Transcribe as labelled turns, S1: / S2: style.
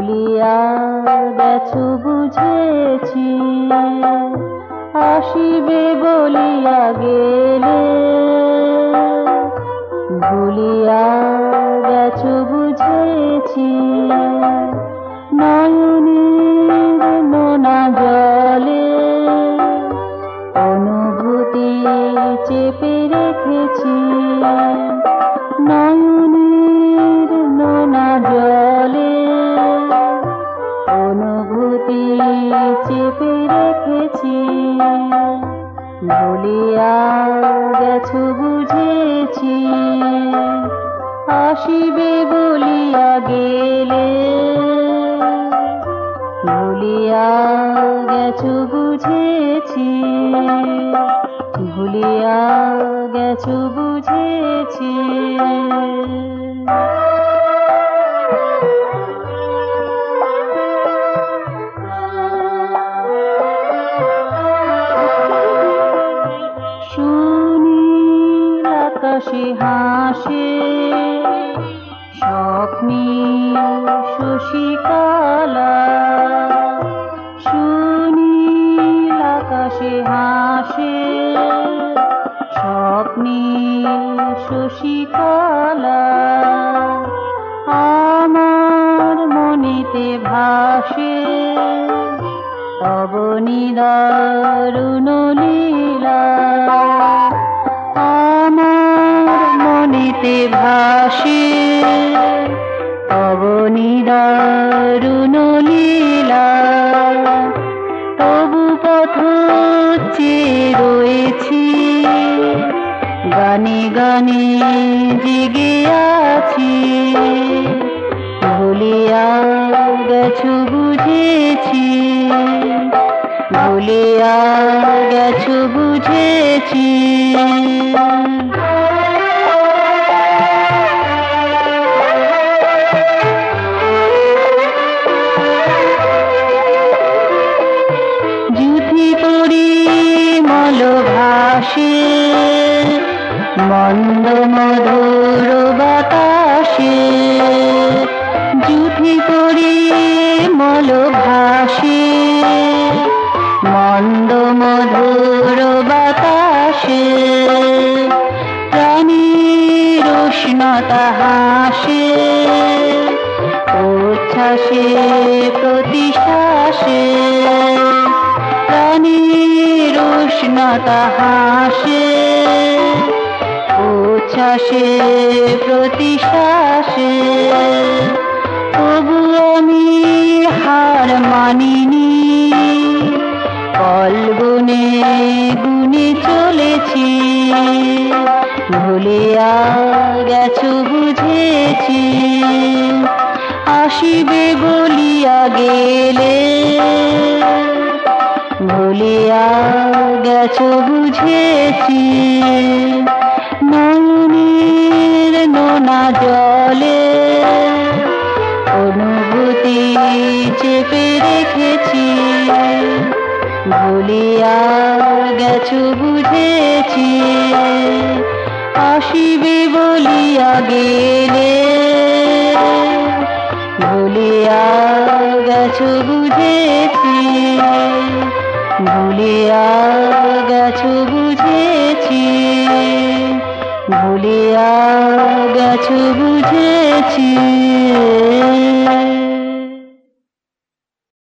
S1: ভুলিয়া গেছো বুঝেছি, আসিবে বলিয়া গেলে। ভুলিয়া গেছো বুঝেছি, নয়নের নোনা জলে অনুভূতি চেপে রেখেছি। নয়নের নোনা জলে অনুভূতি চেপে রেখেছি। ভুলিয়া গেছো বুঝেছি, আসিবে বলিয়া গেলে। ভুলিয়া গেছো বুঝেছি, ভুলিয়া গেছো বুঝেছি। সুনীল আকাশে হাসে স্বপ্নীল শশীকালা। সুনীল আকাশে হাসে স্বপ্নীল শশীকালা। আমার মনেতে ভাসে তব নিদারুণ লীলা। আমার মনেতে ভাসে তব নিদারুণ লীলা। তবু পথ চেয়ে রয়েছি, গানে গানে জেগে আছি। ভুলিয়া গেছো বুঝেছি, ভুলিয়া গেছো বুঝেছি। যুথি পরিমল ভাসে মন্দ মধুর বাতাসে। যুথি পরিমল ভাসে মন্দ মধুর বাতাসে। প্রাণীর উষ্ণতা হাসে উচ্ছ্বাসে প্রতিশ্বাসে। প্রাণীর উষ্ণতা হাসে উচ্ছ্বাসে প্রতিশ্বাসে। তবু আমি হার মানিনি, কল গুনে গুনে চলেছি। ভুলিয়া গেছো বুঝেছি, আসিবে বলিয়া গেলে। ভুলিয়া গেছো বুঝেছি, নয়নের নোনা জলে অনুভূতি চেপে রেখেছি। ভুলিয়া গেছো বুঝেছি, আসিবে বলিয়া গেলে। ভুলিয়া গেছো বুঝেছি, ভুলিয়া গেছো বুঝেছি, ভুলিয়া গেছো বুঝেছি।